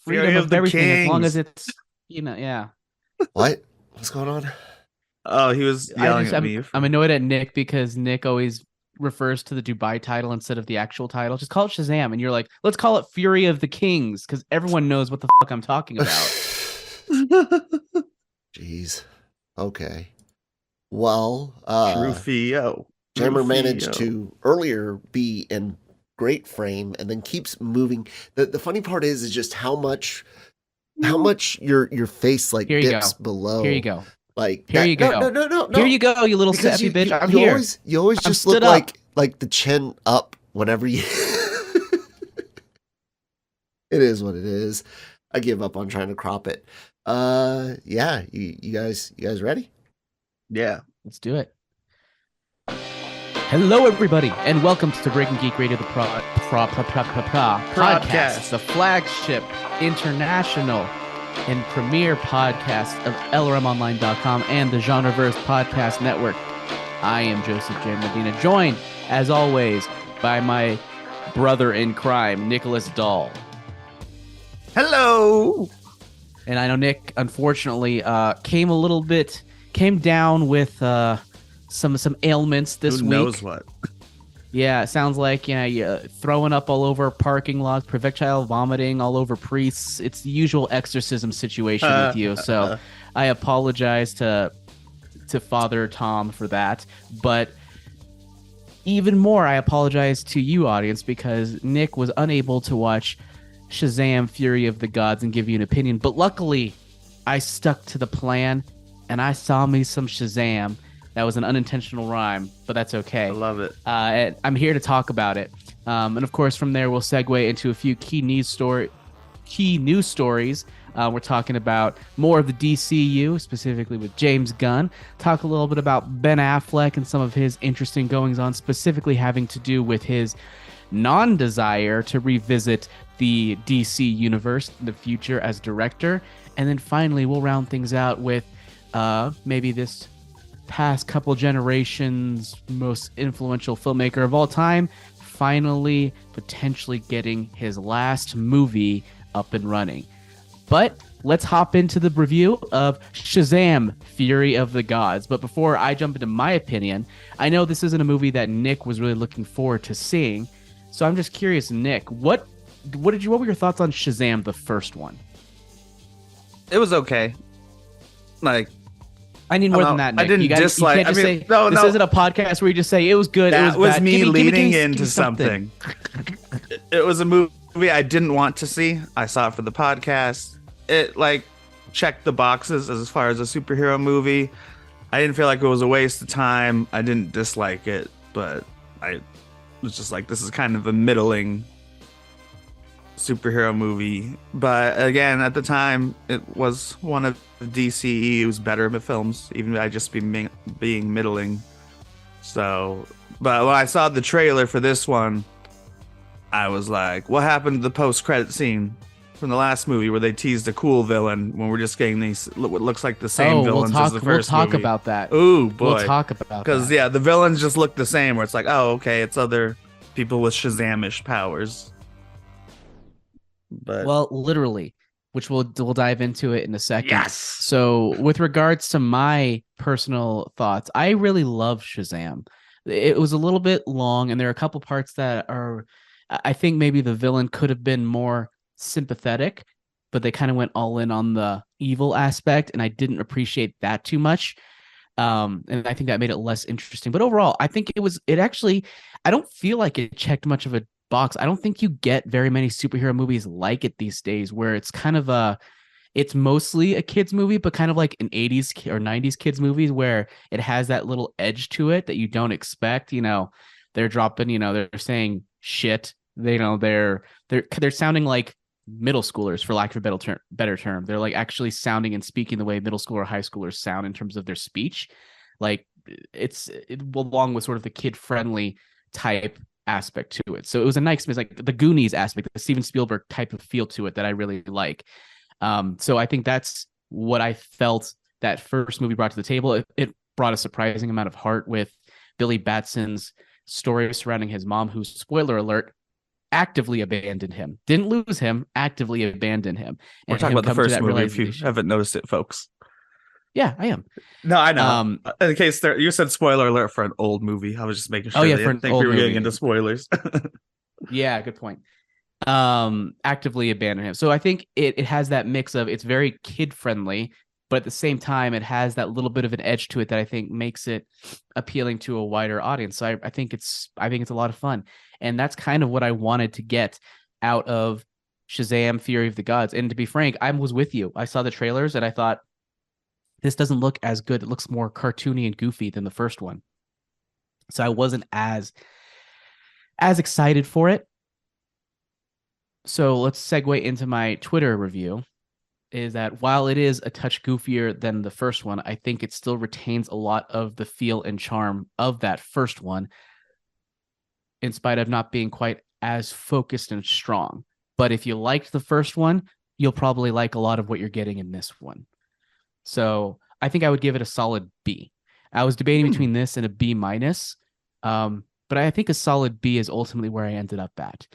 freedom Fury of of the everything, as long Kings. as it's, yeah. What? What's going on? Oh, he was yelling at me. I'm annoyed at Nick because Nick always refers to the Dubai title instead of the actual title. Just call it Shazam, and you're like, let's call it Fury of the Kings because everyone knows what the fuck I'm talking about. Jeez. Okay. Well, Rufio. Jammer managed to earlier be in great frame and then keeps moving. The funny part is just how much your face like dips below. Here you go. Like here you go. No. Here you go, you little sappy bitch. I'm here. You always just look like the chin up whenever you. It is what it is. I give up on trying to crop it. Yeah. You guys ready? Yeah. Let's do it. Hello, everybody, and welcome to Breaking Geek Radio, the podcast, the flagship, international, and premier podcast of LRMonline.com and the Genreverse Podcast Network. I am Joseph J. Medina, joined, as always, by my brother in crime, Nicholas Dahl. Hello! And I know Nick, unfortunately, came down with some ailments this week. Who knows what? Yeah, it sounds like you're throwing up all over parking lots, projectile vomiting all over priests. It's the usual exorcism situation with you. So I apologize to Father Tom for that. But even more, I apologize to you, audience, because Nick was unable to watch Shazam! Fury of the Gods and give you an opinion. But luckily, I stuck to the plan and I saw me some Shazam. That was an unintentional rhyme, but that's okay. I love it. I'm here to talk about it. And of course, from there, we'll segue into a few key news stories. We're talking about more of the DCU, specifically with James Gunn. Talk a little bit about Ben Affleck and some of his interesting goings-on, specifically having to do with his non-desire to revisit the DC universe in the future as director. And then finally, we'll round things out with maybe this past couple generations most influential filmmaker of all time finally potentially getting his last movie up and running. But let's hop into the review of Shazam! Fury of the Gods. But before I jump into my opinion, I know this isn't a movie that Nick was really looking forward to seeing, so I'm just curious, Nick, what were your thoughts on Shazam, the first one? It was okay. Like, I need more than that, Nick. I didn't dislike. You can't just say, this isn't a podcast where you just say it was good. That it was bad. Me leading into give me something. It was a movie I didn't want to see. I saw it for the podcast. It checked the boxes as far as a superhero movie. I didn't feel like it was a waste of time. I didn't dislike it, but I was just like, this is kind of a middling superhero movie. But again, at the time, it was one of DCEU's better films, even by just being middling. So, but when I saw the trailer for this one, I was like, what happened to the post-credit scene from the last movie where they teased a cool villain when we're just getting these what looks like the same villains as the first movie? We'll talk about that. Ooh, boy. We'll talk about that. Because, yeah, the villains just look the same, where it's like, oh, okay, it's other people with Shazamish powers. But well, literally, which we'll dive into it in a second. Yes. So, with regards to my personal thoughts, I really love Shazam. It was a little bit long, and there are a couple parts that are, I think maybe the villain could have been more sympathetic, but they kind of went all in on the evil aspect, and I didn't appreciate that too much. And I think that made it less interesting. But overall, I think it actually, I don't feel like it checked much of a box. I don't think you get very many superhero movies like it these days, where it's kind of it's mostly a kids movie, but kind of like an 80s or 90s kids movies where it has that little edge to it that you don't expect. They're dropping, they're saying shit. They're sounding like middle schoolers, for lack of a better term. They're like actually sounding and speaking the way middle school or high schoolers sound in terms of their speech. Like along with sort of the kid friendly type aspect to it. So it was a nice, like the Goonies aspect, the Steven Spielberg type of feel to it that I really like. So I think that's what I felt that first movie brought to the table. It brought a surprising amount of heart with Billy Batson's story surrounding his mom, who, spoiler alert, actively abandoned him. Didn't lose him, actively abandoned him. We're talking about the first movie if you haven't noticed it, folks. Yeah, I am. No, I know. In case you said spoiler alert for an old movie. I was just making sure for an think old we were movie. getting into spoilers. Yeah, good point. Actively abandoned him. So I think it has that mix of, it's very kid friendly, but at the same time it has that little bit of an edge to it that I think makes it appealing to a wider audience. So I think it's a lot of fun, and that's kind of what I wanted to get out of Shazam: Fury of the Gods. And to be frank, I was with you. I saw the trailers and I thought, this doesn't look as good. It looks more cartoony and goofy than the first one. So I wasn't as excited for it. So let's segue into my Twitter review. Is that while it is a touch goofier than the first one, I think it still retains a lot of the feel and charm of that first one, in spite of not being quite as focused and strong. But if you liked the first one, you'll probably like a lot of what you're getting in this one. So I think I would give it a solid B. I was debating between this and a B minus, but I think a solid B is ultimately where I ended up at.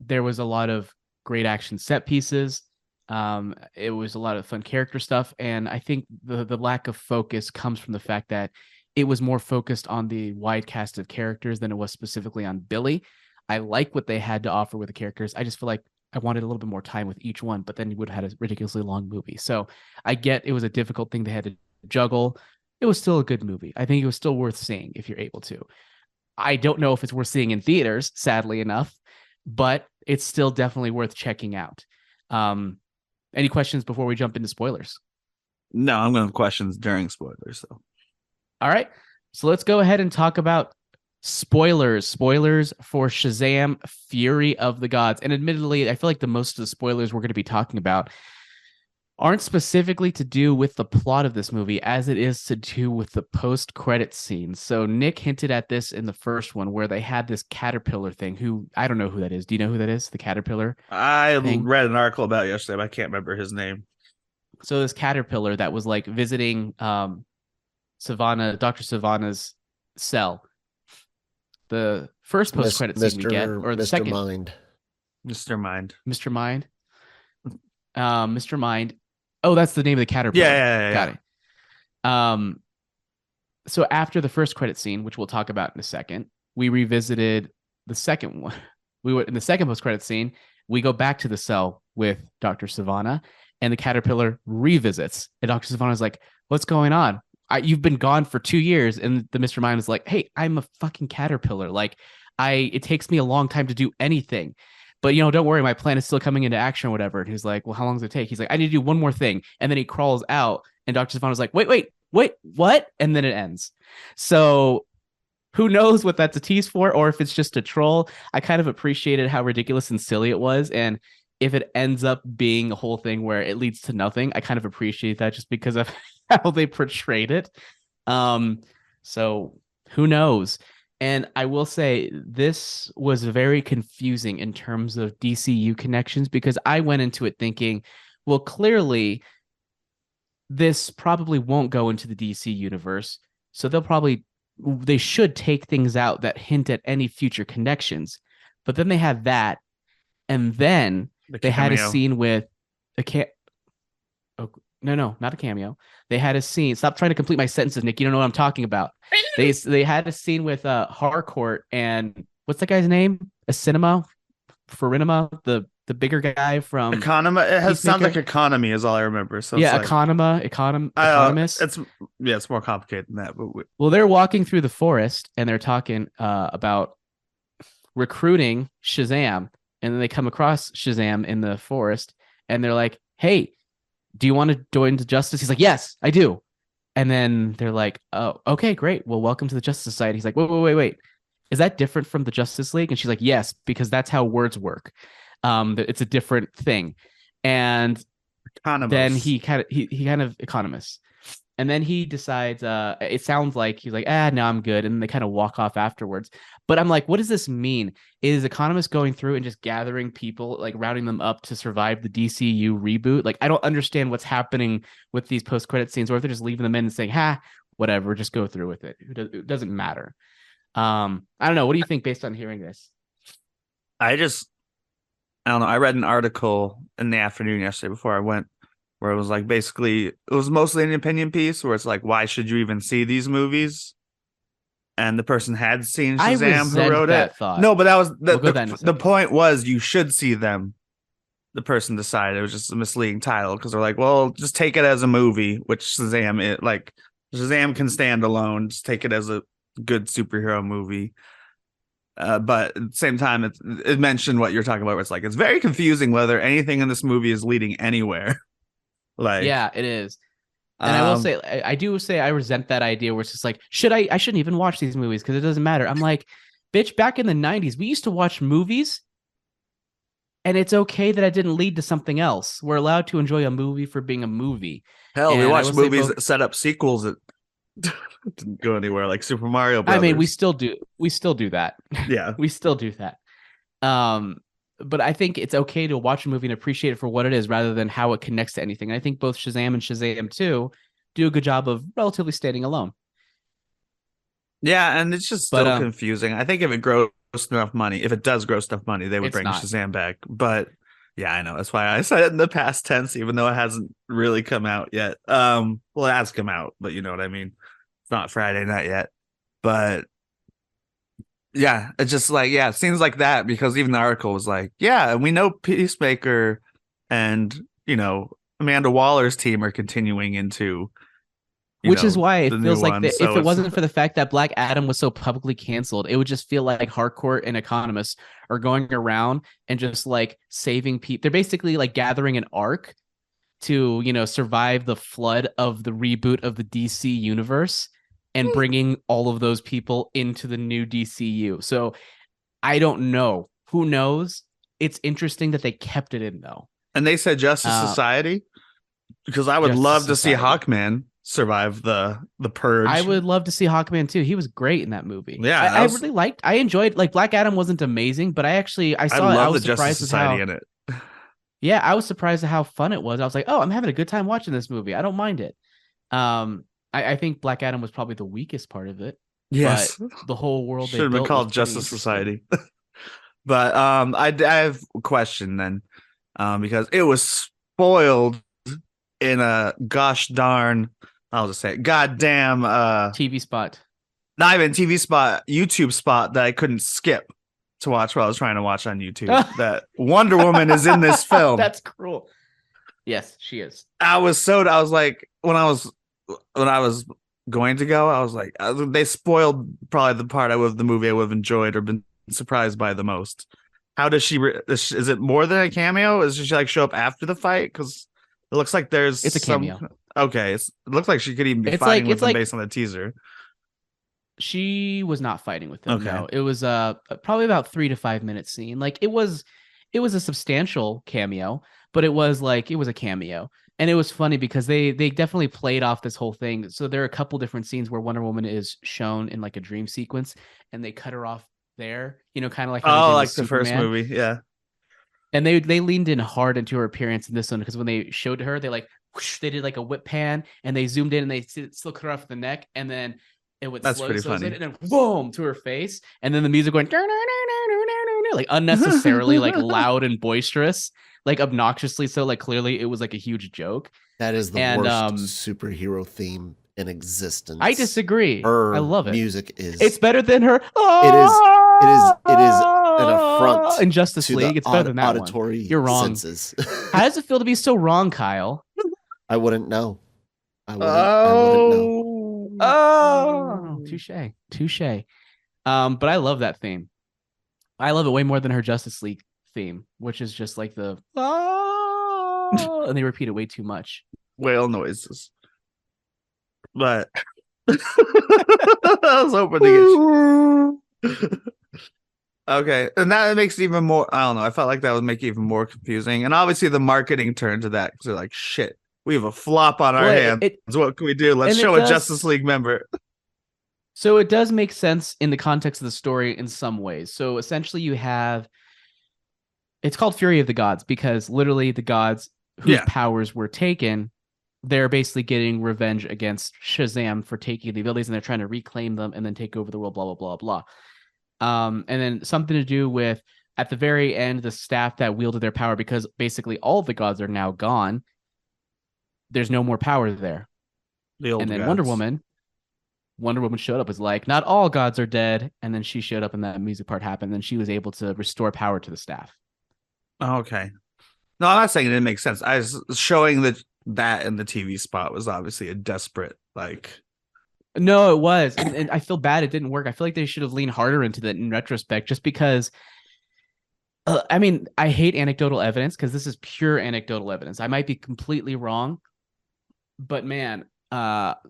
There was a lot of great action set pieces. It was a lot of fun character stuff. And I think the lack of focus comes from the fact that it was more focused on the wide cast of characters than it was specifically on Billy. I like what they had to offer with the characters. I just feel like I wanted a little bit more time with each one, but then you would have had a ridiculously long movie. So I get it was a difficult thing they had to juggle. It was still a good movie. I think it was still worth seeing if you're able to. I don't know if it's worth seeing in theaters, sadly enough, but it's still definitely worth checking out. Any questions before we jump into spoilers? No, I'm going to have questions during spoilers. So, all right. So let's go ahead and talk about spoilers for Shazam: Fury of the Gods. And admittedly, I feel like the most of the spoilers we're going to be talking about aren't specifically to do with the plot of this movie as it is to do with the post-credit scenes. So Nick hinted at this in the first one where they had this caterpillar thing, who I don't know who that is. Do you know who that is? The caterpillar I thing? read an article about it yesterday, but I can't remember his name. So this caterpillar that was like visiting Dr. Savannah's cell. The first post-credit scene we get, or the second. Mr. Mind. Mr. Mind. Oh, that's the name of the caterpillar. Yeah. Got it. So after the first credit scene, which we'll talk about in a second, we revisited the second one. We were in the second post-credit scene. We go back to the cell with Dr. Savannah, and the caterpillar revisits. And Dr. Savannah's like, "What's going on? You've been gone for 2 years." And the Mr. Mind is like, "Hey, I'm a fucking caterpillar. Like, it takes me a long time to do anything. But, don't worry, my plan is still coming into action or whatever." And he's like, "Well, how long does it take?" He's like, "I need to do one more thing." And then he crawls out, and Dr. Savannah's like, wait, what? And then it ends. So who knows what that's a tease for, or if it's just a troll. I kind of appreciated how ridiculous and silly it was. And if it ends up being a whole thing where it leads to nothing, I kind of appreciate that just because of how they portrayed it. So who knows? And I will say this was very confusing in terms of DCU connections, because I went into it thinking, well, clearly this probably won't go into the DC universe. So they should take things out that hint at any future connections. But then they have that. And then they had a scene with No, not a cameo. They had a scene. Stop trying to complete my sentences, Nick. You don't know what I'm talking about. They had a scene with Harcourt and what's that guy's name? Farinema, the bigger guy from Economist. It sounds like Economy is all I remember. So yeah, it's like, Economist. It's more complicated than that. But well, they're walking through the forest and they're talking about recruiting Shazam, and then they come across Shazam in the forest, and they're like, "Hey, do you want to join the Justice?" He's like, "Yes, I do." And then they're like, "Oh, okay, great. Well, welcome to the Justice Society." He's like, wait. Is that different from the Justice League? And she's like, "Yes, because that's how words work. It's a different thing." And then he kind of economists. And then he decides, it sounds like he's like, no, I'm good. And they kind of walk off afterwards. But I'm like, what does this mean? Is Economist going through and just gathering people, like rounding them up to survive the DCU reboot? Like, I don't understand what's happening with these post-credit scenes, or if they're just leaving them in and saying, whatever, just go through with it. It doesn't matter. I don't know. What do you think based on hearing this? I don't know. I read an article in the afternoon yesterday before I went where it was like basically it was mostly an opinion piece where it's like, why should you even see these movies? And the person had seen Shazam who wrote that it. thought. No, but that was the point was you should see them. The person decided it was just a misleading title because they're like, well, just take it as a movie, which Shazam can stand alone. Just take it as a good superhero movie. But at the same time, it mentioned what you're talking about. Where it's like it's very confusing whether anything in this movie is leading anywhere. Like, yeah, it is. And I will say, I do say I resent that idea where it's just like, I shouldn't even watch these movies because it doesn't matter. I'm like, bitch, back in the 90s, we used to watch movies and it's okay that it didn't lead to something else. We're allowed to enjoy a movie for being a movie. Hell, we watched movies that set up sequels that didn't go anywhere, like Super Mario Brothers. I mean, we still do that. Yeah. We still do that. But I think it's okay to watch a movie and appreciate it for what it is rather than how it connects to anything. And I think both Shazam and Shazam 2 do a good job of relatively standing alone. Yeah, and it's just still confusing. I think if it does gross enough money, they would bring Shazam back. But yeah, I know. That's why I said it in the past tense, even though it hasn't really come out yet. Well, it has come out, but you know what I mean? It's not Friday night yet. But yeah, it's just like, yeah, it seems like that because even the article was like, yeah, we know Peacemaker and, Amanda Waller's team are continuing into, which is why it feels like if it wasn't for the fact that Black Adam was so publicly canceled, it would just feel like Harcourt and economists are going around and just like saving people. They're basically like gathering an arc to, survive the flood of the reboot of the DC universe and bringing all of those people into the new DCU. So I don't know. Who knows? It's interesting that they kept it in, though. And they said Justice Society? Because I would love to see Hawkman survive the purge. I would love to see Hawkman, too. He was great in that movie. Yeah. I enjoyed, like, Black Adam wasn't amazing, but I love the Justice Society in it. Yeah, I was surprised at how fun it was. I was like, oh, I'm having a good time watching this movie. I don't mind it. I think Black Adam was probably the weakest part of it. Yes, but the whole world should have been called Justice Society. But I have a question then, because it was spoiled in a gosh darn, I'll just say it, goddamn TV spot, not even TV spot, YouTube spot that I couldn't skip to watch while I was trying to watch on YouTube. That Wonder Woman is in this film. That's cruel. Yes, she is. I was like, when I was going to go, I was like, they spoiled probably the part of the movie I would have enjoyed or been surprised by the most. How does she? Is it more than a cameo? Does she like show up after the fight? Because it looks like it's a cameo. Okay, it looks like she could even be fighting with them based on the teaser. She was not fighting with them. Okay. No, it was probably about 3 to 5 minute scene. Like it was a substantial cameo, but it was a cameo. And it was funny because they definitely played off this whole thing. So there are a couple different scenes where Wonder Woman is shown in like a dream sequence and they cut her off there, kind of like like the first movie. Yeah. And they leaned in hard into her appearance in this one because when they showed her, they like whoosh, they did like a whip pan and they zoomed in and they still cut her off the neck and then it would slow in and then boom to her face and then the music went like unnecessarily like loud and boisterous, like obnoxiously so, like clearly it was like a huge joke. That is the worst superhero theme in existence. I disagree. I love it. Music is. It's better than her. It is an affront in Justice League. It's better than that auditory one. You're wrong. Senses. How does it feel to be so wrong, Kyle? I wouldn't know. I wouldn't know. Oh, touche. But I love that theme. I love it way more than her Justice League theme, which is just like the and they repeat it way too much. Whale noises. But I was hoping to get okay, and that makes it even more. I don't know. I felt like that would make it even more confusing, and obviously the marketing turned to that because they're like, "Shit, we have a flop on our hands. What can we do? Let's show a Justice League member." So it does make sense in the context of the story in some ways. So essentially, you have it's called Fury of the Gods because literally the gods whose powers were taken, they're basically getting revenge against Shazam for taking the abilities, and they're trying to reclaim them and then take over the world. Blah blah blah blah. And then something to do with at the very end, the staff that wielded their power, because basically all of the gods are now gone, there's no more power there. The old and then gods. Wonder Woman showed up, was like, not all gods are dead. And then she showed up and that music part happened. And she was able to restore power to the staff. Okay. No, I'm not saying it didn't make sense. I was showing that in the TV spot was obviously a desperate, like. No, it was. And I feel bad it didn't work. I feel like they should have leaned harder into that in retrospect, just because. I mean, I hate anecdotal evidence because this is pure anecdotal evidence. I might be completely wrong, but man, this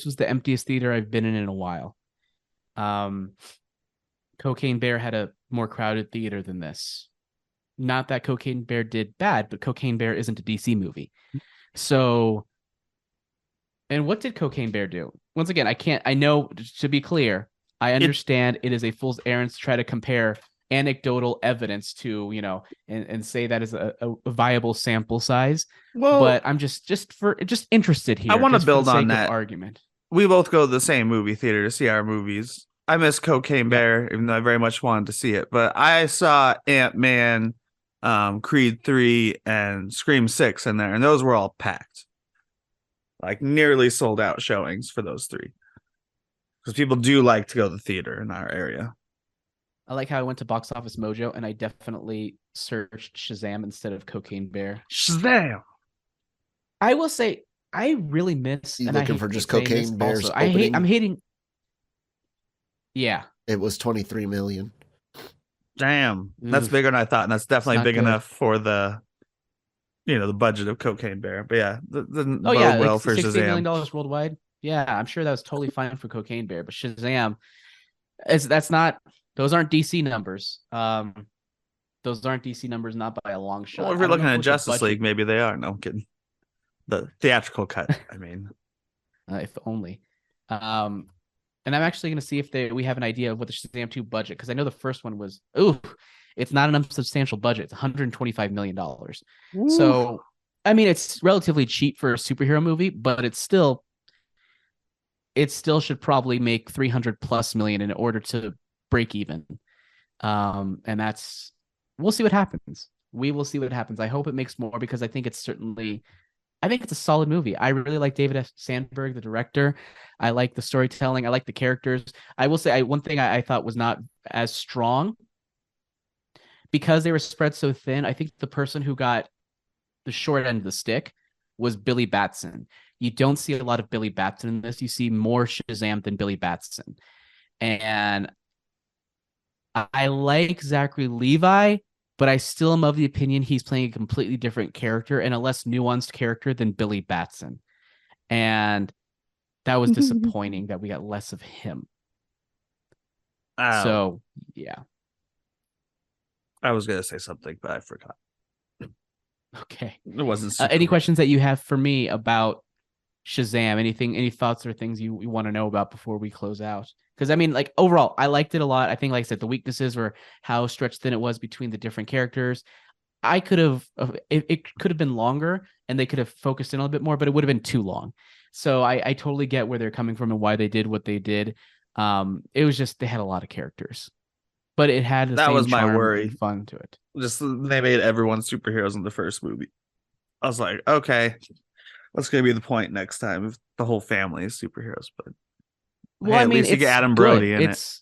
was the emptiest theater I've been in a while. Cocaine Bear had a more crowded theater than this. Not that Cocaine Bear did bad, but Cocaine Bear isn't a DC movie. So, and what did Cocaine Bear do? Once again, I know, to be clear, I understand it is a fool's errand to try to compare anecdotal evidence to, and say that is a viable sample size. Well, but I'm just interested here. I want to build on that argument. We both go to the same movie theater to see our movies. I miss Cocaine Bear, even though I very much wanted to see it. But I saw Ant-Man, Creed 3, and Scream 6 in there, and those were all packed. Like nearly sold out showings for those three. Because people do like to go to the theater in our area. I like how I went to Box Office Mojo and I definitely searched Shazam instead of Cocaine Bear. Shazam! I will say, I really miss. You looking for just Cocaine Bear's opening? I'm hating. Yeah. It was 23 million. Damn. That's bigger than I thought. And that's definitely big enough for the budget of Cocaine Bear. But yeah, well for $60 Shazam. $60 million worldwide. Yeah, I'm sure that was totally fine for Cocaine Bear, but Shazam, those aren't DC numbers. Those aren't DC numbers, not by a long shot. Well, if you're looking at Justice League, maybe they are. No, I'm kidding. The theatrical cut, I mean. If only. And I'm actually going to see if we have an idea of what the Shazam 2 budget, because I know the first one was, it's not an unsubstantial budget. It's $125 million. Ooh. So, I mean, it's relatively cheap for a superhero movie, but it still should probably make 300 plus million in order to break even. And we'll see what happens. We will see what happens. I hope it makes more, because I think it's a solid movie. I really like David F. Sandberg, the director. I like the storytelling. I like the characters. I will say one thing I thought was not as strong, because they were spread so thin. I think the person who got the short end of the stick was Billy Batson. You don't see a lot of Billy Batson in this. You see more Shazam than Billy Batson. And I like Zachary Levi, but I still am of the opinion he's playing a completely different character and a less nuanced character than Billy Batson. And that was disappointing that we got less of him. So, yeah. I was going to say something, but I forgot. Okay. It wasn't any questions that you have for me about Shazam? Any thoughts or things you want to know about before we close out? Because I mean, like, overall, I liked it a lot. I think, like I said, the weaknesses were how stretched thin it was between the different characters. It could have been longer and they could have focused in a little bit more, but it would have been too long. So I totally get where they're coming from and why they did what they did. It was just, they had a lot of characters, but it had the same charm and fun to it. Just they made everyone superheroes in the first movie. I was like, okay, what's going to be the point next time if the whole family is superheroes? But well, at least you get Adam Brody in it.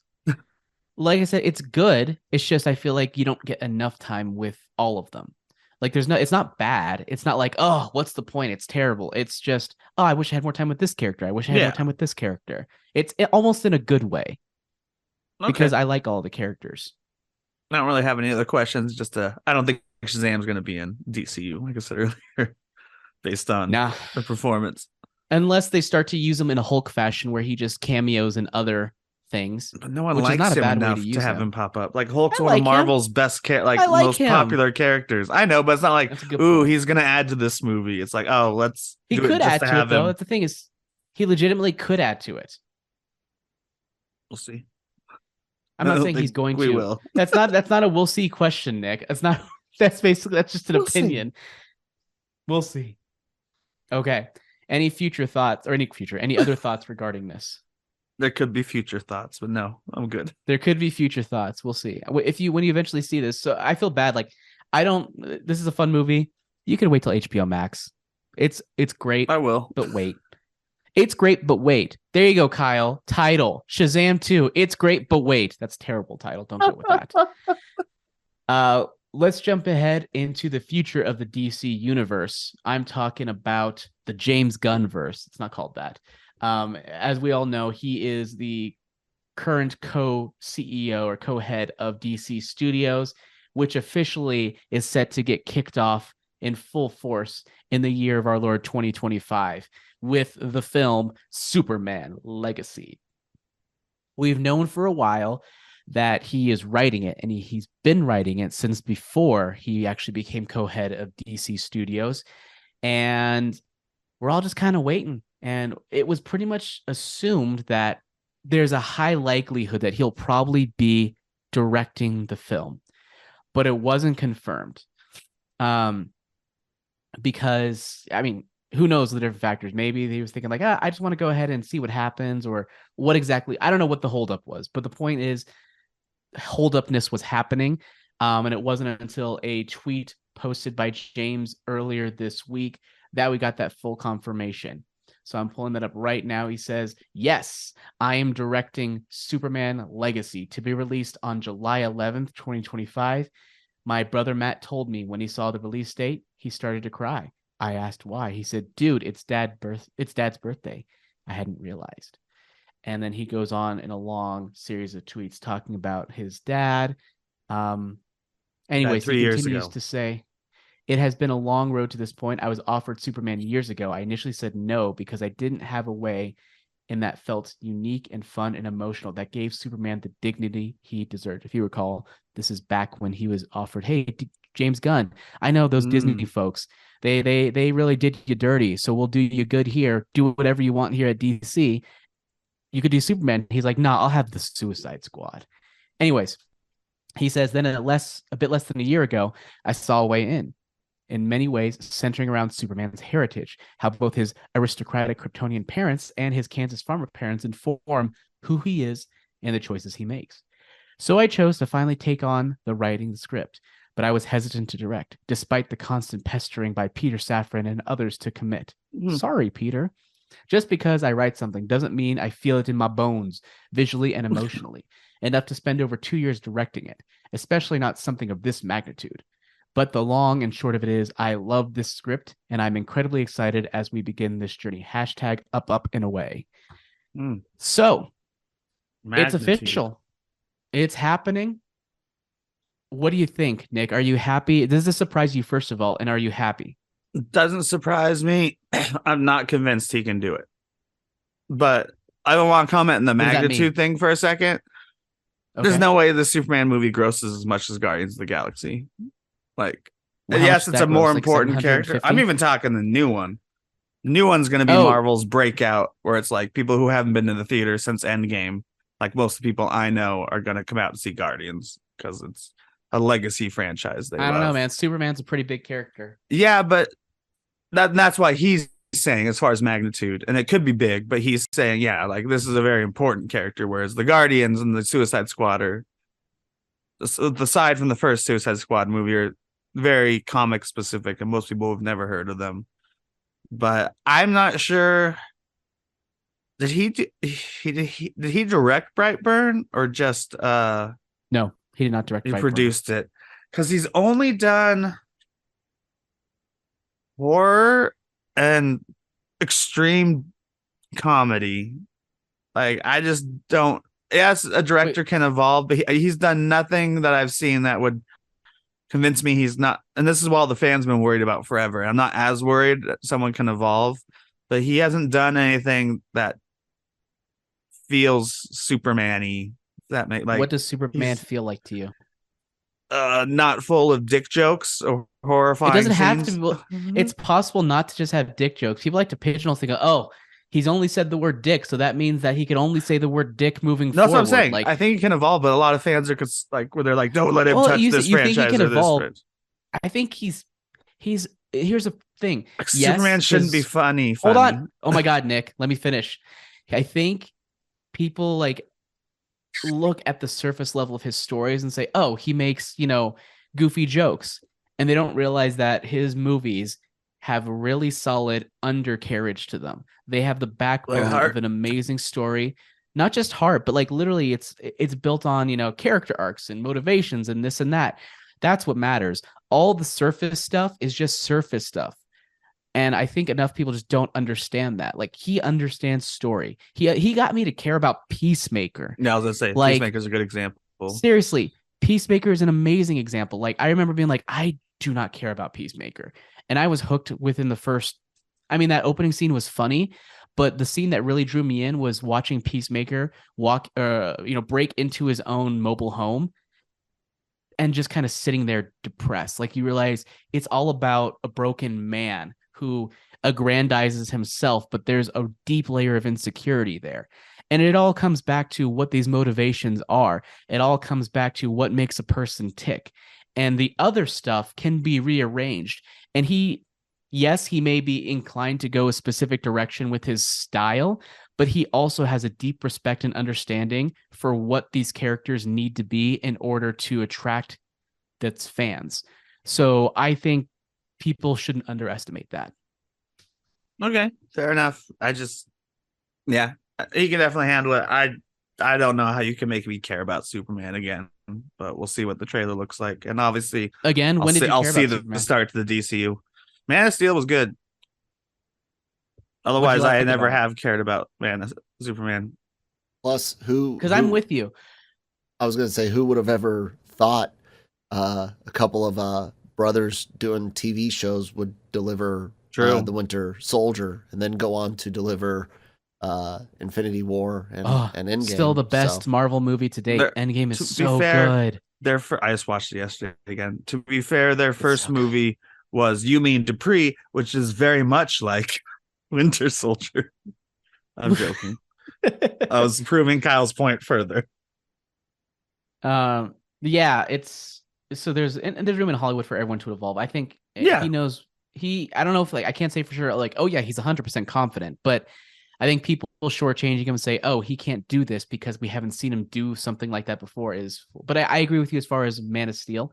Like I said, it's good. It's just, I feel like you don't get enough time with all of them. Like it's not bad. It's not like, oh, what's the point? It's terrible. It's just, oh, I wish I had more time with this character. I wish I had more time with this character. It's almost in a good way. Okay. Because I like all the characters. I don't really have any other questions. Just I don't think Shazam's going to be in DCU, like I said earlier, based on the performance. Unless they start to use him in a Hulk fashion where he just cameos in other things. But no one likes him enough to have him pop up. Like Hulk's one of Marvel's best, most popular characters. I know, but it's not like, ooh, he's going to add to this movie. It's like, oh, he could add to it, though. The thing is, he legitimately could add to it. We'll see. I'm not saying he's going to. We will. That's not a we'll see question, Nick. That's just an opinion. We'll see. Okay. Any future thoughts or any other thoughts regarding this? There could be future thoughts, but no, I'm good. There could be future thoughts. We'll see. When you eventually see this. So I feel bad. Like this is a fun movie. You can wait till HBO Max. It's great. I will. But wait. It's great, but wait. There you go, Kyle. Title. Shazam 2. It's great, but wait. That's a terrible title. Don't go with that. Let's jump ahead into the future of the DC universe. I'm talking about the James Gunn verse. It's not called that. As we all know, he is the current co-CEO or co-head of DC Studios, which officially is set to get kicked off in full force in the year of our Lord 2025 with the film Superman Legacy. We've known for a while that he is writing it, and he's been writing it since before he actually became co-head of DC Studios. And we're all just kind of waiting. And it was pretty much assumed that there's a high likelihood that he'll probably be directing the film, but it wasn't confirmed. Because, I mean, who knows the different factors? Maybe he was thinking like, I just want to go ahead and see what happens, or what exactly. I don't know what the holdup was, but the point is holdupness was happening. And it wasn't until a tweet posted by James earlier this week that we got that full confirmation. So I'm pulling that up right now. He says, yes, I am directing Superman Legacy to be released on July 11th, 2025. My brother Matt told me when he saw the release date, he started to cry. I asked why. He said, dude, it's Dad's birthday. I hadn't realized. And then he goes on in a long series of tweets talking about his dad. Anyways, 3 he years continues ago. to say, it has been a long road to this point. I was offered Superman years ago. I initially said no because I didn't have a way in that felt unique and fun and emotional that gave Superman the dignity he deserved. If you recall, this is back when he was offered, hey, James Gunn, I know those Disney folks, they really did you dirty, so we'll do you good here. Do whatever you want here at DC. You could do Superman. He's like, nah, I'll have the Suicide Squad. Anyways, he says, then a bit less than a year ago, I saw a way in many ways centering around Superman's heritage, how both his aristocratic Kryptonian parents and his Kansas farmer parents inform who he is and the choices he makes. So I chose to finally take on the writing the script, but I was hesitant to direct, despite the constant pestering by Peter Safran and others to commit. Sorry, Peter. Just because I write something doesn't mean I feel it in my bones, visually and emotionally, enough to spend over 2 years directing it, especially not something of this magnitude. But the long and short of it is, I love this script, and I'm incredibly excited as we begin this journey. # up and away. So, It's official. It's happening. What do you think, Nick? Are you happy? Does this surprise you, first of all, and are you happy? Doesn't surprise me. I'm not convinced he can do it. But I don't want to comment on the magnitude thing for a second. Okay. There's no way the Superman movie grosses as much as Guardians of the Galaxy. Like, yes, it's a more important character. I'm even talking the new one. The new one's going to be Marvel's breakout, where it's like people who haven't been to the theater since Endgame, like most of the people I know, are going to come out and see Guardians because it's a legacy franchise. I don't know, man. Superman's a pretty big character. Yeah, but that's why he's saying as far as magnitude, and it could be big, but he's saying, yeah, like this is a very important character, whereas the Guardians and the Suicide Squad are, aside from the first Suicide Squad movie, are very comic specific, and most people have never heard of them. But I'm not sure. Did he direct Brightburn or just No, he did not direct Brightburn. He produced it, because he's only done horror and extreme comedy. Like, I just don't. Yes, a director can evolve, but he's done nothing that I've seen that would convince me he's not. And this is what all the fans been worried about forever. I'm not as worried that someone can evolve, but he hasn't done anything that feels Superman-y. That make like, what does Superman feel like to you? Not full of dick jokes or horrifying. It doesn't scenes. have to be. It's possible not to just have dick jokes. People like to pigeonhole things. Oh, he's only said the word dick, so that means that he can only say the word dick moving forward. That's what I'm saying. Like, I think he can evolve, but a lot of fans are like, where they're like, don't let him touch this franchise. Think he can or evolve. This I think he's. Here's a thing. Like, Superman shouldn't be funny. Hold on. Oh my God, Nick. Let me finish. I think people like look at the surface level of his stories and say, oh, he makes, goofy jokes. And they don't realize that his movies have really solid undercarriage to them. They have the backbone of an amazing story, not just heart, but like literally it's built on, character arcs and motivations and this and that. That's what matters. All the surface stuff is just surface stuff. And I think enough people just don't understand that. Like, he understands story. He got me to care about Peacemaker. Yeah, I was gonna say, like, Peacemaker's a good example. Seriously, Peacemaker is an amazing example. Like, I remember being like, I do not care about Peacemaker. And I was hooked within the first, that opening scene was funny, but the scene that really drew me in was watching Peacemaker break into his own mobile home and just kind of sitting there depressed. Like, you realize it's all about a broken man who aggrandizes himself, but there's a deep layer of insecurity there. And it all comes back to what these motivations are. It all comes back to what makes a person tick. And the other stuff can be rearranged. And he may be inclined to go a specific direction with his style, but he also has a deep respect and understanding for what these characters need to be in order to attract its fans. So I think people shouldn't underestimate that. Okay, fair enough. He can definitely handle it. I don't know how you can make me care about Superman again, but we'll see what the trailer looks like. And obviously, again, I'll see the start to the DCU. Man of Steel was good. Otherwise, I never have cared about Superman. Plus, because I'm with you. I was going to say, who would have ever thought a couple of brothers doing TV shows would deliver The Winter Soldier and then go on to deliver Infinity War and Endgame. Still the best Marvel movie to date. Endgame is so good. I just watched it yesterday again. To be fair, their first movie was You Mean Dupree, which is very much like Winter Soldier. I'm joking. I was proving Kyle's point further. Yeah, there's room in Hollywood for everyone to evolve. I think he knows. I don't know if I can't say for sure he's 100% confident, but I think people will shortchanging him and say, oh, he can't do this because we haven't seen him do something like that before. But I agree with you as far as Man of Steel.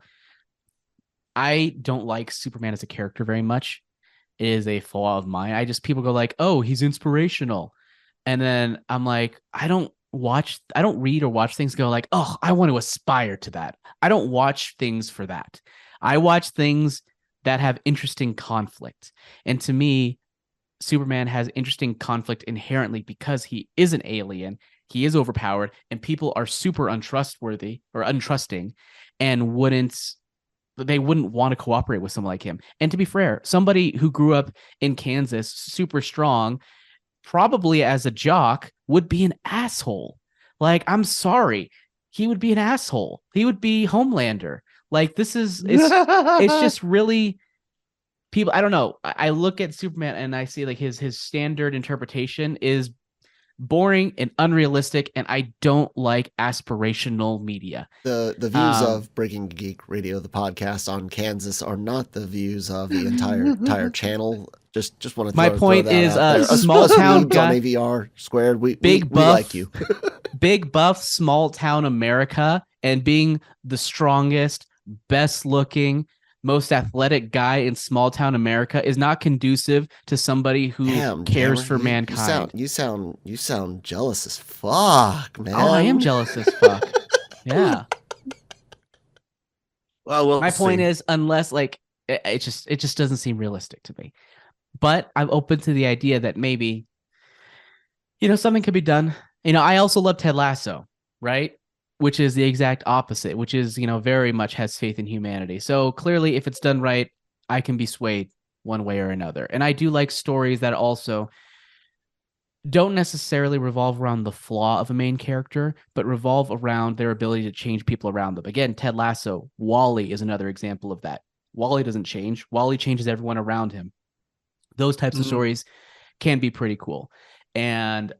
I don't like Superman as a character very much. It is a flaw of mine. People go like, oh, he's inspirational. And then I'm like, I don't read or watch things go like, oh, I want to aspire to that. I don't watch things for that. I watch things that have interesting conflict. And to me, Superman has interesting conflict inherently because he is an alien, he is overpowered, and people are super untrustworthy or untrusting and wouldn't want to cooperate with someone like him. And to be fair, somebody who grew up in Kansas, super strong, probably as a jock, would be an asshole. Like, I'm sorry. He would be an asshole. He would be Homelander. Like, it's just really people. I don't know. I look at Superman and I see like his standard interpretation is boring and unrealistic, and I don't like aspirational media. The views of Breaking Geek Radio, the podcast on Kansas, are not the views of the entire channel. Just want to. My point is, small town guy on AVR squared. We buff, like you. Big buff, small town America, and being the strongest, best looking, most athletic guy in small town America is not conducive to somebody who cares for mankind. You sound jealous as fuck, man. Oh, I am jealous as fuck. Yeah. Well, my point is, unless it just doesn't seem realistic to me. But I'm open to the idea that maybe, something could be done. I also love Ted Lasso, right? Which is the exact opposite, which is, very much has faith in humanity. So clearly, if it's done right, I can be swayed one way or another. And I do like stories that also don't necessarily revolve around the flaw of a main character, but revolve around their ability to change people around them. Again, Ted Lasso, Wally is another example of that. Wally doesn't change. Wally changes everyone around him. Those types of stories can be pretty cool. And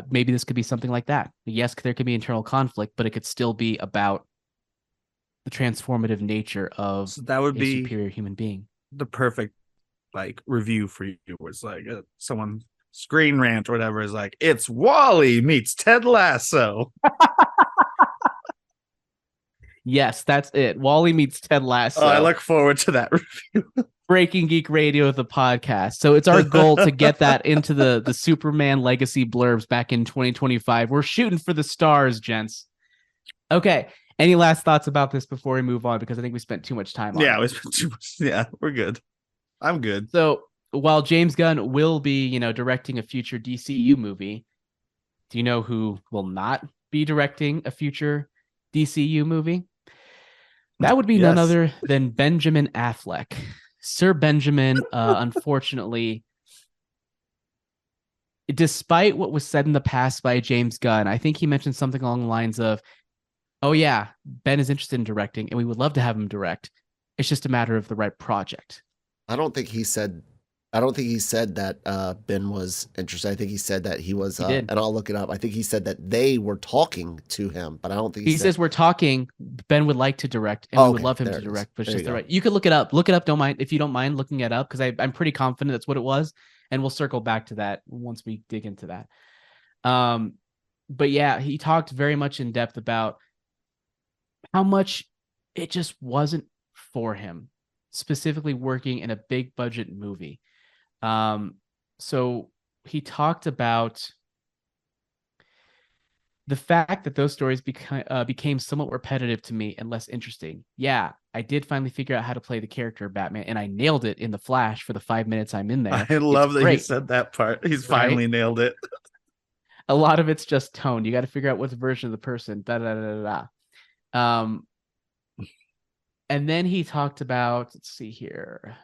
maybe this could be something like that. Yes, there could be internal conflict, but it could still be about the transformative nature of that would be superior human being. The perfect review for you was someone Screen Rant or whatever is like, it's Wall-E meets Ted Lasso. Yes, that's it. Wall-E meets Ted Lasso. Oh, I look forward to that review. Breaking Geek Radio, the podcast. So it's our goal to get that into the Superman Legacy blurbs back in 2025. We're shooting for the stars, gents. Okay. Any last thoughts about this before we move on? Because I think we spent too much time on it. Yeah, we spent too much. Yeah, we're good. I'm good. So while James Gunn will be, directing a future DCU movie, do you know who will not be directing a future DCU movie? That would be none other than Benjamin Affleck. Sir Benjamin, unfortunately, despite what was said in the past by James Gunn, I think he mentioned something along the lines of, oh yeah, Ben is interested in directing and we would love to have him direct. It's just a matter of the right project. I don't think he said that Ben was interested. I think he said that he was, and I'll look it up. I think he said that they were talking to him, but I don't think he says we're talking. Ben would like to direct, and we would love him to direct. But it's just the right. You could look it up. Look it up. Don't mind if you don't mind looking it up, because I'm pretty confident that's what it was, and we'll circle back to that once we dig into that. But yeah, he talked very much in depth about how much it just wasn't for him, specifically working in a big budget movie. So he talked about the fact that those stories became somewhat repetitive to me and less interesting. Yeah, I did finally figure out how to play the character of Batman, and I nailed it in the Flash for the 5 minutes I'm in there. I love that he said that part. He's finally nailed it. A lot of it's just tone. You got to figure out what's version of the person. And then he talked about, let's see here,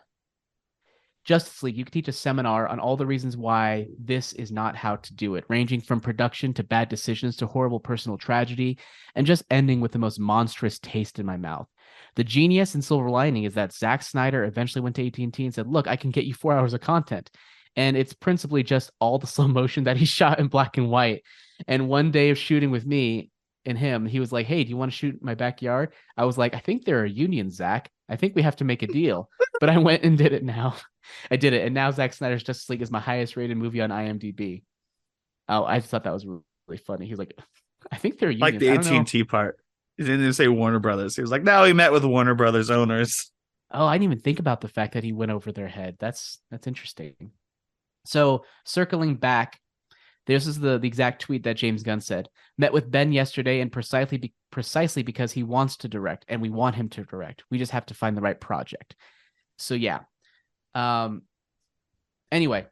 Justice League. You could teach a seminar on all the reasons why this is not how to do it, ranging from production to bad decisions to horrible personal tragedy, and just ending with the most monstrous taste in my mouth. The genius and silver lining is that Zack Snyder eventually went to AT&T and said, look, I can get you 4 hours of content. And it's principally just all the slow motion that he shot in black and white. And one day of shooting with me and him, he was like, hey, do you want to shoot in my backyard? I was like, I think there are unions, Zach. I think we have to make a deal. But I went and did it now. I did it. And now Zack Snyder's Justice League is my highest rated movie on IMDb. Oh, I just thought that was really funny. He was like, I think they're unions. Like the AT&T part. He didn't even say Warner Brothers. He was like, no, he met with Warner Brothers owners. Oh, I didn't even think about the fact that he went over their head. That's interesting. So circling back, this is the exact tweet that James Gunn said. Met with Ben yesterday, and precisely because he wants to direct, and we want him to direct. We just have to find the right project. So yeah. Anyway,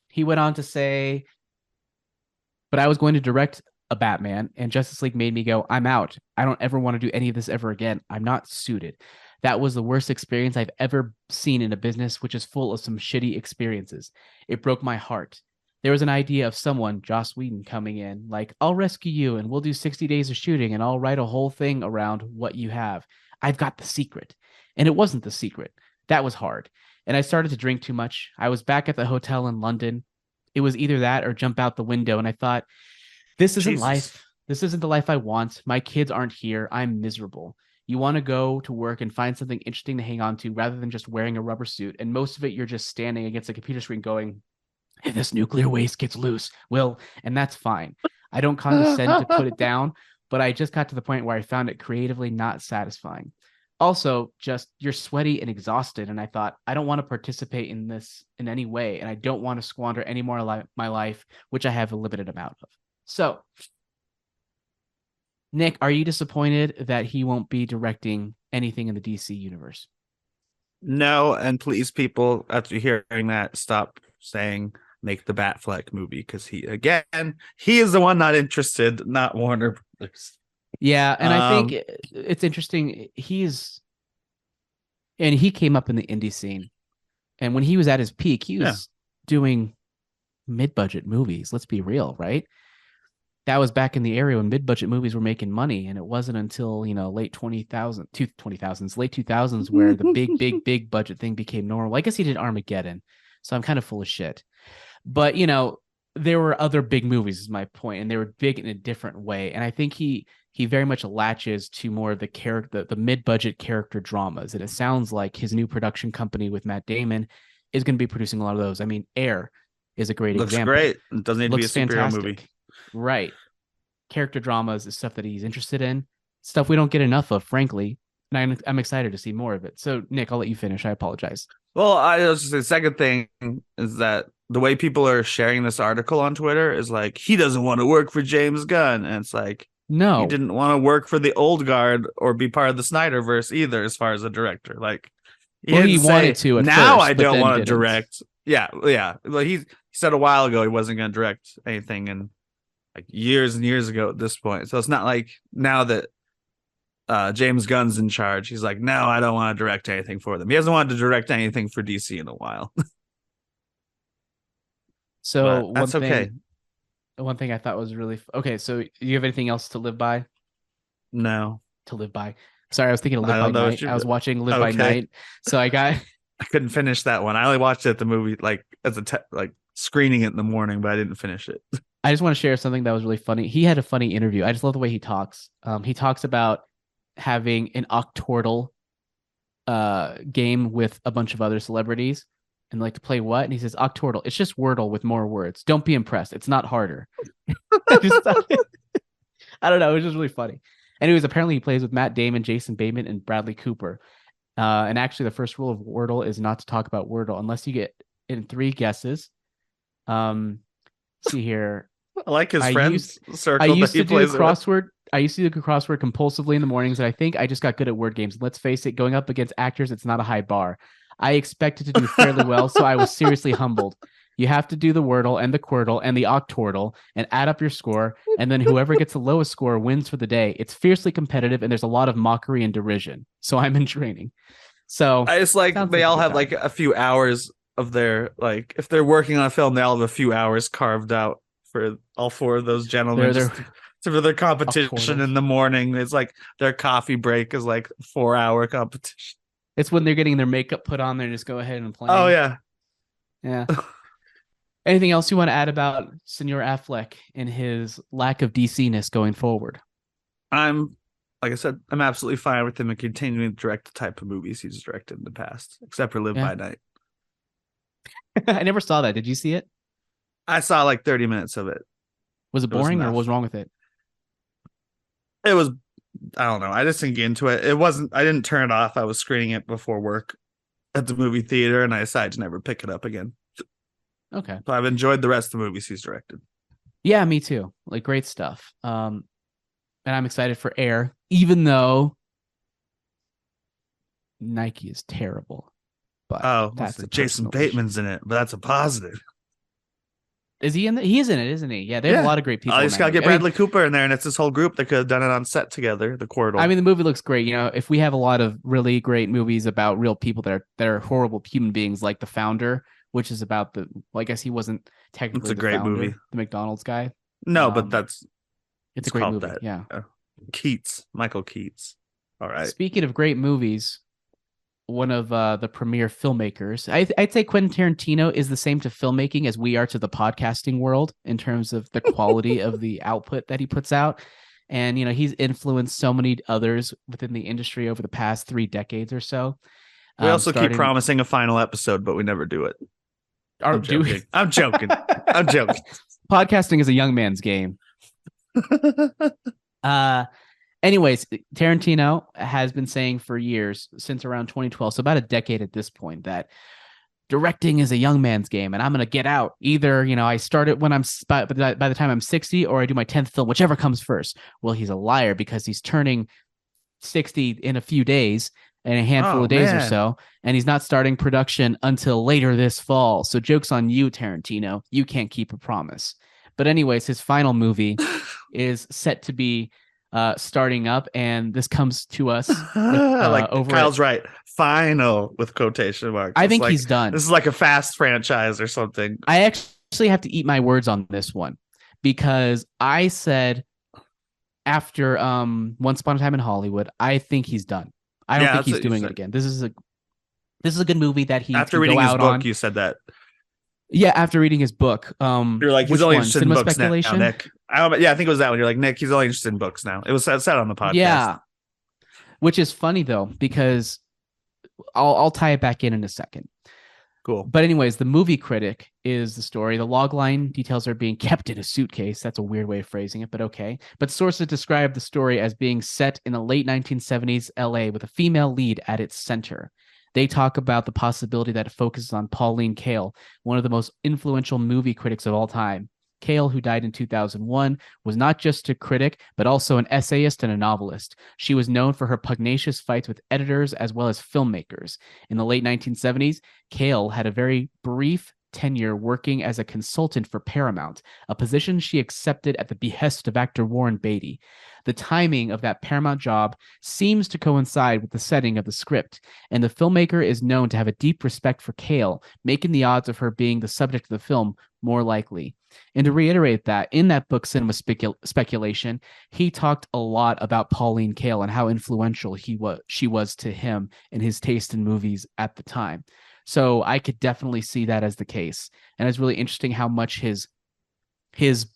he went on to say, but I was going to direct a Batman, and Justice League made me go, I'm out. I don't ever want to do any of this ever again. I'm not suited. That was the worst experience I've ever seen in a business, which is full of some shitty experiences. It broke my heart. There was an idea of someone, Joss Whedon, coming in, like, I'll rescue you and we'll do 60 days of shooting and I'll write a whole thing around what you have. I've got the secret. And it wasn't the secret. That was hard. And I started to drink too much. I was back at the hotel in London. It was either that or jump out the window. And I thought, this isn't life. This isn't the life I want. My kids aren't here. I'm miserable. You want to go to work and find something interesting to hang on to rather than just wearing a rubber suit. And most of it, you're just standing against a computer screen going, if this nuclear waste gets loose, and that's fine. I don't condescend to put it down, but I just got to the point where I found it creatively not satisfying. Also, just you're sweaty and exhausted. And I thought, I don't want to participate in this in any way. And I don't want to squander any more my life, which I have a limited amount of. So, Nick, are you disappointed that he won't be directing anything in the DC universe? No, and please, people, after hearing that, stop saying make the Batfleck movie, because he is the one not interested, not Warner Brothers. Yeah, and I think it's interesting. He came up in the indie scene, and when he was at his peak, he was doing mid-budget movies. Let's be real, right? That was back in the era when mid-budget movies were making money, and it wasn't until late 2000s where the big budget thing became normal. I guess he did Armageddon, so I'm kind of full of shit. But there were other big movies, is my point, and they were big in a different way. And I think he very much latches to more of the mid-budget character dramas, and it sounds like his new production company with Matt Damon is going to be producing a lot of those. I mean, Air, is a great Looks example. great. It doesn't need to be a Looks superhero fantastic. movie. Right. Character dramas is stuff that he's interested in. Stuff we don't get enough of, frankly. And I'm excited to see more of it. So, Nick, I'll let you finish. I apologize. Well, I was just the second thing is that the way people are sharing this article on Twitter is like, he doesn't want to work for James Gunn. And it's like, no, he didn't want to work for the old guard or be part of the Snyderverse either, as far as a director. Like, he wanted to at now first, I don't want to didn't. direct. Yeah. Well, he said a while ago he wasn't going to direct anything, and like years and years ago at this point. So it's not like now that James Gunn's in charge, he's like, no, I don't want to direct anything for them. He hasn't wanted to direct anything for DC in a while. So that's okay. One thing I thought was really okay. So you have anything else to live by? No. To live by. Sorry, I was thinking of Live by Night. I was watching Live by Night, so I couldn't finish that one. I only watched it at the movie, like as like screening it in the morning, but I didn't finish it. I just want to share something that was really funny. He had a funny interview. I just love the way he talks. He talks about having an Octortle game with a bunch of other celebrities and like to play what? And he says, Octortle, it's just Wordle with more words. Don't be impressed. It's not harder. I don't know. It was just really funny. Anyways, apparently he plays with Matt Damon, Jason Bateman, and Bradley Cooper. And actually the first rule of Wordle is not to talk about Wordle unless you get in 3 guesses. See here. I like his friends circle. I used to do crossword. I used to do crossword compulsively in the mornings, and I think I just got good at word games. Let's face it, going up against actors, it's not a high bar. I expected to do fairly well, so I was seriously humbled. You have to do the Wordle and the Quirtle and the Octortle and add up your score, and then whoever gets the lowest score wins for the day. It's fiercely competitive, and there's a lot of mockery and derision. So I'm in training. So I just like they all have like a few hours of their, like, if they're working on a film, they all have a few hours carved out for all 4 of those gentlemen for their competition in the morning. It's like their coffee break is like 4-hour competition. It's when they're getting their makeup put on there. Just go ahead and play. Oh yeah. Anything else you want to add about Senor Affleck and his lack of DC-ness going forward? Like I said, I'm absolutely fine with him and continuing to direct the type of movies he's directed in the past, except for Live by Night. I never saw that. Did you see it? I saw like 30 minutes of it. Was it boring or what was wrong with it? It was, I don't know. I just didn't get into it. I didn't turn it off. I was screening it before work at the movie theater, and I decided to never pick it up again. Okay. So I've enjoyed the rest of the movies he's directed. Yeah, me too. Like, great stuff. And I'm excited for Air, even though Nike is terrible. But that's Jason Bateman's in it, but that's a positive. Is he in it? He is in it, isn't he? Yeah, there's a lot of great people. I just gotta get Bradley Cooper in there, and it's this whole group that could have done it on set together. The Quirtle. I mean, the movie looks great. You know, if we have a lot of really great movies about real people that are horrible human beings, like The Founder, which is about I guess he wasn't technically it's a great movie. The McDonald's guy. No, but it's a great movie. That. Yeah. Michael Keats. All right. Speaking of great movies, one of the premier filmmakers, I'd say Quentin Tarantino is the same to filmmaking as we are to the podcasting world in terms of the quality of the output that he puts out. And, you know, he's influenced so many others within the industry over the past 3 decades or so. We also keep promising a final episode, but we never do it. I'm joking. I'm joking. Podcasting is a young man's game. Anyways, Tarantino has been saying for years, since around 2012, so about a decade at this point, that directing is a young man's game, and I'm going to get out. Either, you know, I start it when by the time I'm 60, or I do my 10th film, whichever comes first. Well, he's a liar, because he's turning 60 in a few days, in a handful of days or so, and he's not starting production until later this fall. So joke's on you, Tarantino. You can't keep a promise. But anyways, his final movie is set to be starting up, and this comes to us like over Kyle's right, final with quotation marks. I think he's done. This is like a Fast franchise or something. I actually have to eat my words on this one, because I said after Once Upon a Time in Hollywood, I think he's done. I don't think he's doing it again. This is a good movie that he after reading his book. You said that. Yeah, after reading his book. You're like, he's only interested in books now, Nick. I think it was that one. You're like, Nick, he's only interested in books now. It was said on the podcast. Yeah, which is funny though, because I'll tie it back in a second. Cool. But anyways, the movie Critic is the story. The logline details are being kept in a suitcase. That's a weird way of phrasing it, but okay. But sources describe the story as being set in the late 1970s LA with a female lead at its center. They talk about the possibility that it focuses on Pauline Kael, one of the most influential movie critics of all time. Kael, who died in 2001, was not just a critic, but also an essayist and a novelist. She was known for her pugnacious fights with editors as well as filmmakers. In the late 1970s, Kael had a very brief tenure working as a consultant for Paramount, a position she accepted at the behest of actor Warren Beatty. The timing of that Paramount job seems to coincide with the setting of the script, and the filmmaker is known to have a deep respect for Kael, making the odds of her being the subject of the film more likely. And to reiterate that, in that book, Cinema Speculation, he talked a lot about Pauline Kael and how influential she was to him and his taste in movies at the time. So I could definitely see that as the case. And it's really interesting how much his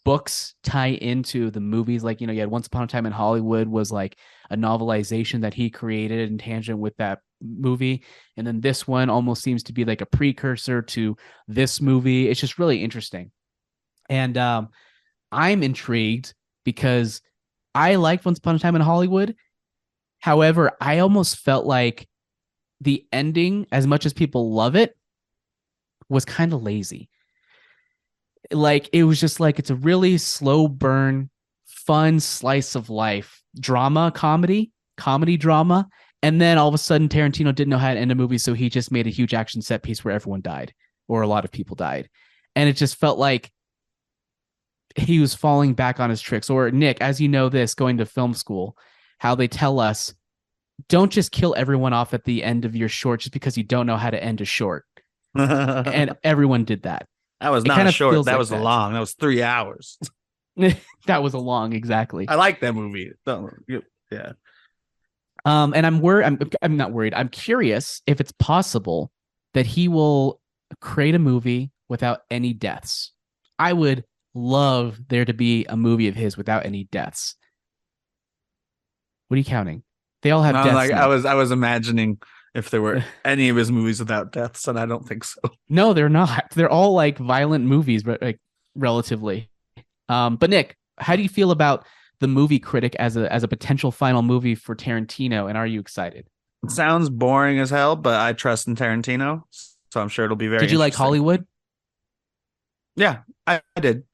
books tie into the movies. Like, you know, you had Once Upon a Time in Hollywood was like a novelization that he created in tangent with that movie. And then this one almost seems to be like a precursor to this movie. It's just really interesting. And I'm intrigued because I liked Once Upon a Time in Hollywood. However, I almost felt like the ending, as much as people love it, was kind of lazy. Like, it was just like, it's a really slow burn, fun slice of life comedy drama. And then all of a sudden, Tarantino didn't know how to end a movie, so he just made a huge action set piece where everyone died, or a lot of people died. And it just felt like he was falling back on his tricks. Or Nick, as you know this, going to film school, how they tell us, don't just kill everyone off at the end of your short just because you don't know how to end a short. And everyone did that. That was not a short. That was a long. That was 3 hours. That was a long, exactly. I like that movie. Yeah. And I'm worried. I'm not worried. I'm curious if it's possible that he will create a movie without any deaths. I would love there to be a movie of his without any deaths. What are you counting? They all have deaths. Like, I was imagining if there were any of his movies without deaths, and I don't think so. No, they're not. They're all like violent movies, but like relatively. But Nick, how do you feel about the movie Critic as a potential final movie for Tarantino, and are you excited? It sounds boring as hell, but I trust in Tarantino, so I'm sure it'll be very. Did you like Hollywood? Yeah, I did.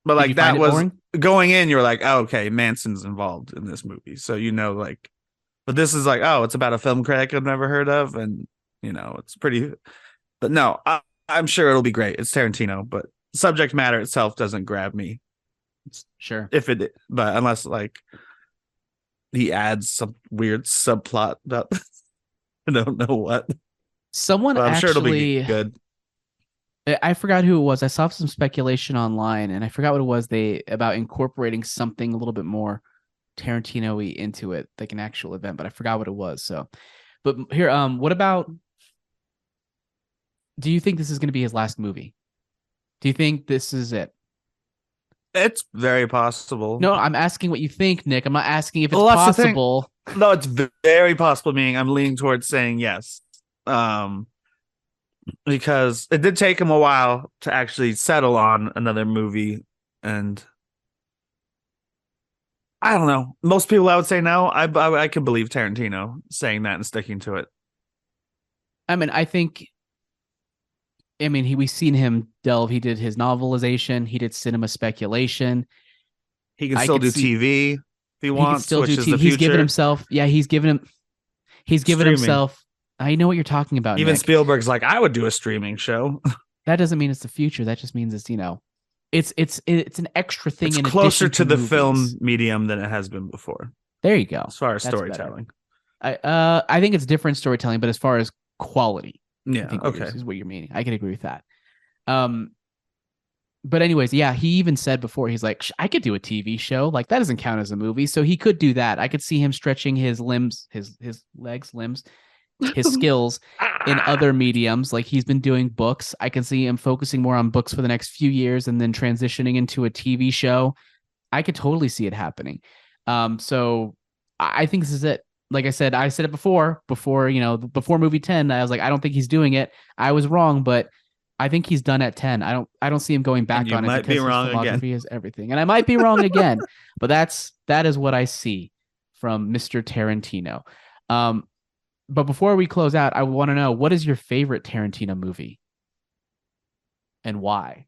But like, that was boring? Going in, you're like, oh, okay, Manson's involved in this movie, so you know, like. But this is like, oh, it's about a film critic I've never heard of, and you know, it's pretty. But no, I'm sure it'll be great. It's Tarantino, but subject matter itself doesn't grab me. Sure. But unless like he adds some weird subplot about I don't know what. Someone but I'm actually, sure it'll be good. I forgot who it was. I saw some speculation online, and I forgot what it was. About incorporating something a little bit more Tarantino-y into it, like an actual event, but I forgot what it was. So, but here, what about? Do you think this is going to be his last movie? Do you think this is it? It's very possible. No, I'm asking what you think, Nick. I'm not asking if it's possible. No, it's very possible. Meaning, I'm leaning towards saying yes. Because it did take him a while to actually settle on another movie, and I don't know. Most people, I would say no. I could believe Tarantino saying that and sticking to it. I mean, we've seen him delve. He did his novelization. He did Cinema Speculation. He can still do TV if he wants. Still do TV. He's given himself. Yeah, he's given himself. I know what you're talking about. Even Nick. Spielberg's like, I would do a streaming show. That doesn't mean it's the future. That just means it's, you know, it's an extra thing. It's closer to the film medium than it has been before. There you go. As far as storytelling, I think it's different storytelling, but as far as quality, yeah, okay, is what you're meaning. I can agree with that. But anyways, yeah, he even said before, he's like, I could do a TV show. Like, that doesn't count as a movie, so he could do that. I could see him stretching his limbs, his legs, limbs. His skills in other mediums. Like, he's been doing books. I can see him focusing more on books for the next few years and then transitioning into a TV show. I could totally see it happening. So I think this is it. like I said it before movie 10. I was like, I don't think he's doing it. I was wrong, but I think he's done at 10. I don't see him going back on it because his filmography is everything. And I might be wrong again, but that is what I see from Mr. Tarantino. But before we close out, I want to know, what is your favorite Tarantino movie and why?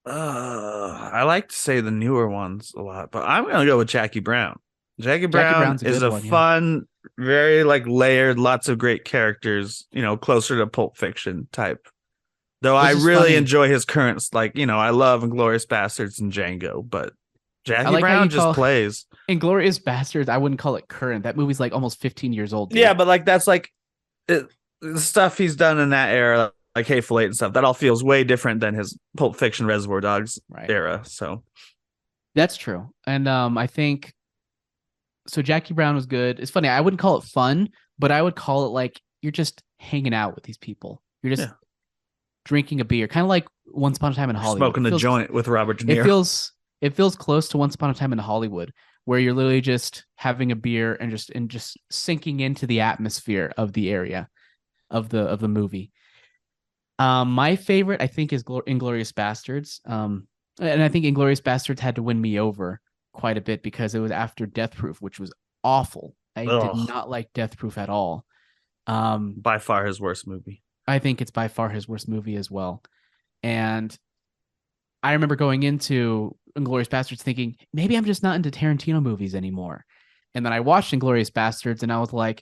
I like to say the newer ones a lot, but I'm going to go with Jackie Brown. Jackie Brown is a fun, very like layered, lots of great characters, closer to Pulp Fiction type. Though I really enjoy his current, I love Inglourious Bastards and Django, but Jackie Brown just plays. Inglourious Bastards, I wouldn't call it current. That movie's like almost 15 years old. Dude. Yeah, but that's the stuff he's done in that era, like Hateful Eight and stuff. That all feels way different than his Pulp Fiction, Reservoir Dogs era. So that's true, and I think so. Jackie Brown was good. It's funny. I wouldn't call it fun, but I would call it like you're just hanging out with these people. You're just drinking a beer, kind of like Once Upon a Time in Hollywood. Smoking the joint with Robert De Niro. It feels close to Once Upon a Time in Hollywood, where you're literally just having a beer and just sinking into the atmosphere of the area of the movie. My favorite, I think, is Inglourious Bastards. And I think Inglourious Bastards had to win me over quite a bit because it was after Death Proof, which was awful. I did not like Death Proof at all. By far his worst movie. I think it's by far his worst movie as well. And I remember going into Inglourious Bastards thinking, maybe I'm just not into Tarantino movies anymore. And then I watched Inglourious Bastards and I was like,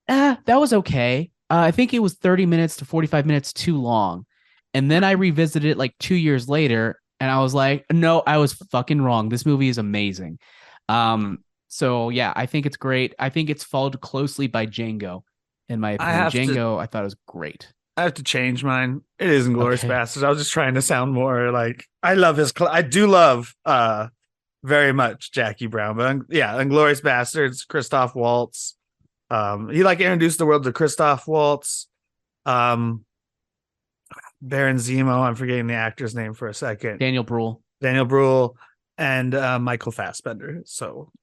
that was okay. I think it was 30 minutes to 45 minutes too long. And then I revisited it like 2 years later and I was like, no, I was fucking wrong. This movie is amazing. So yeah, I think it's great. I think it's followed closely by Django. In my opinion, I thought it was great. I have to change mine. It is Inglourious Bastards. I was just trying to sound more like I love I do love very much Jackie Brown, but Inglourious Bastards, Christoph Waltz. He introduced the world to Christoph Waltz, Baron Zemo. I'm forgetting the actor's name for a second. Daniel Bruhl, and Michael Fassbender. So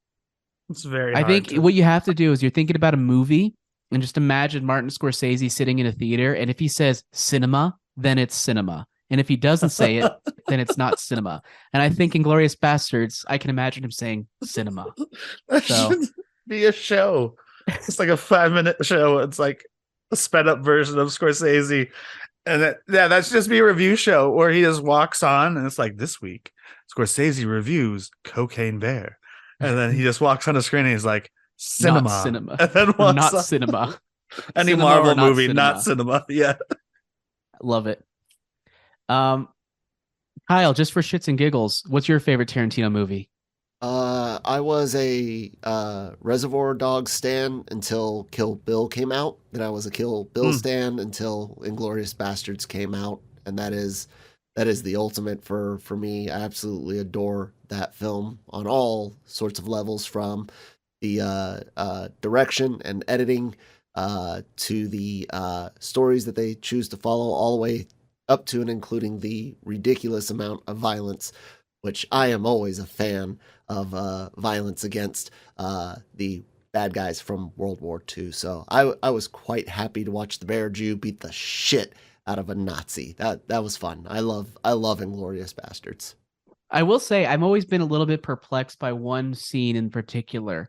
it's very. I think what you have to do is you're thinking about a movie. And just imagine Martin Scorsese sitting in a theater, and if he says cinema, then it's cinema. And if he doesn't say it, then it's not cinema. And I think Inglourious Bastards, I can imagine him saying cinema. That should be a show. It's like a 5-minute show. It's like a sped up version of Scorsese. And that's just be a review show where he just walks on, and it's like, this week, Scorsese reviews Cocaine Bear. And then he just walks on the screen and he's like, cinema. And then not on. Cinema. Any cinema Marvel movie, not cinema. Yeah. Love it. Kyle, just for shits and giggles, what's your favorite Tarantino movie? I was a Reservoir Dogs stan until Kill Bill came out. Then I was a Kill Bill stan until Inglourious Bastards came out. And that is the ultimate for me. I absolutely adore that film on all sorts of levels, from the direction and editing to the stories that they choose to follow, all the way up to and including the ridiculous amount of violence, which I am always a fan of violence against the bad guys from World War II. So I was quite happy to watch the Bear Jew beat the shit out of a Nazi. That was fun. I love Inglourious Bastards. I will say I've always been a little bit perplexed by one scene in particular.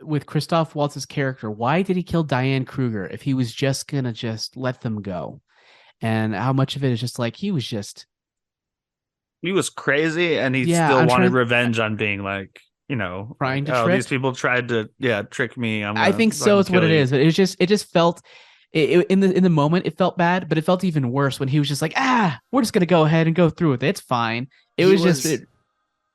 With Christoph Waltz's character, why did he kill Diane Kruger if he was just gonna let them go? And how much of it is just like he was crazy, and he still wanted revenge on being like, trying to trick. These people tried to trick me. I think so is what it is. But it just felt in the moment it felt bad, but it felt even worse when he was just like, we're just gonna go ahead and go through with it. It's fine.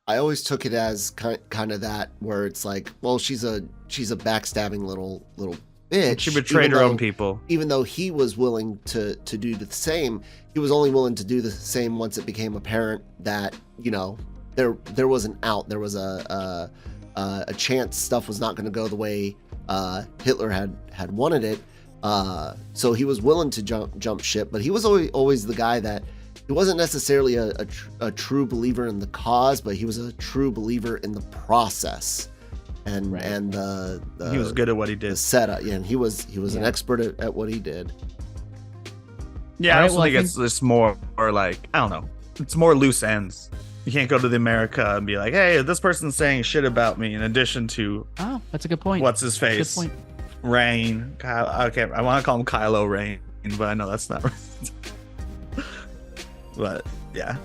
I always took it as kind of that, where it's like, well, she's a backstabbing little bitch. She betrayed her own people. Even though he was willing to do the same, he was only willing to do the same once it became apparent that there was an out. There was a chance stuff was not going to go the way Hitler had wanted it. So he was willing to jump ship, but he was always the guy that he wasn't necessarily a true believer in the cause, but he was a true believer in the process. And he was good at what he did. The setup, and he was an expert at what he did. Yeah, I also think it's just more or like, I don't know. It's more loose ends. You can't go to the America and be like, hey, this person's saying shit about me in addition to that's a good point. What's his face? Good point. Rain. I want to call him Kylo Rain, but I know that's not right. But yeah.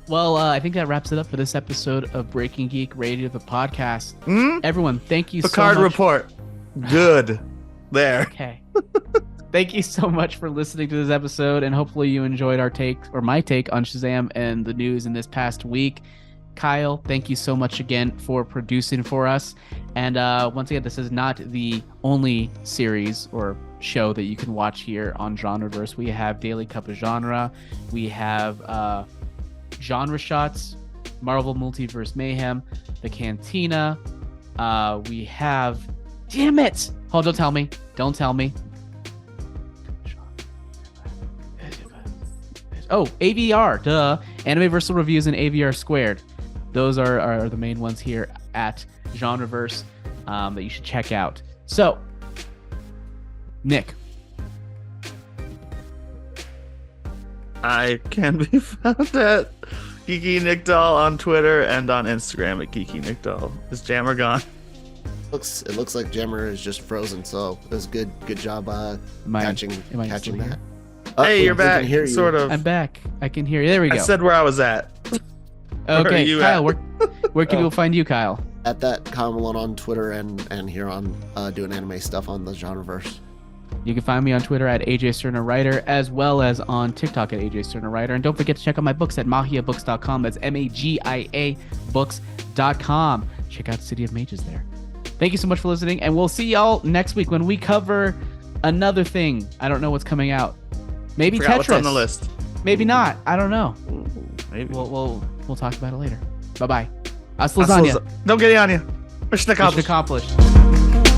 Well, I think that wraps it up for this episode of Breaking Geek Radio, the podcast. Everyone, thank you so much. Picard report. Good. There. Okay. Thank you so much for listening to this episode, and hopefully you enjoyed our take, or my take, on Shazam and the news in this past week. Kyle, thank you so much again for producing for us. And once again, this is not the only series or show that you can watch here on Genreverse. We have Daily Cup of Genre. We have Genre Shots, Marvel Multiverse Mayhem, the Cantina. We have... Damn it! Oh, don't tell me. Don't tell me. Oh, AVR, duh. Anime-Versal Reviews and AVR Squared. Those are the main ones here at Genreverse that you should check out. So, Nick. I can be found at Geeky Nick Doll on Twitter and on Instagram at Geeky Nick Doll. Is Jammer gone? It looks like Jammer is just frozen, so it was good job catching that. Hey, you're back. Hear you. Sort of. I'm back. I can hear you. There we go. I said where I was at. Okay, Kyle, where can people find you, Kyle? At that Kamalon on Twitter and here on doing anime stuff on the Genreverse. You can find me on Twitter at AJ Sterner Writer, as well as on TikTok at AJ Sterner Writer. And don't forget to check out my books at magiabooks.com. That's MAGIA books.com. Check out City of Mages there. Thank you so much for listening, and we'll see y'all next week when we cover another thing. I don't know what's coming out. Maybe Tetris. What's on the list? Maybe not. I don't know. Maybe. We'll talk about it later. Bye bye. Hasta lasagna. Don't get it on you. Mission accomplished. Mission accomplished.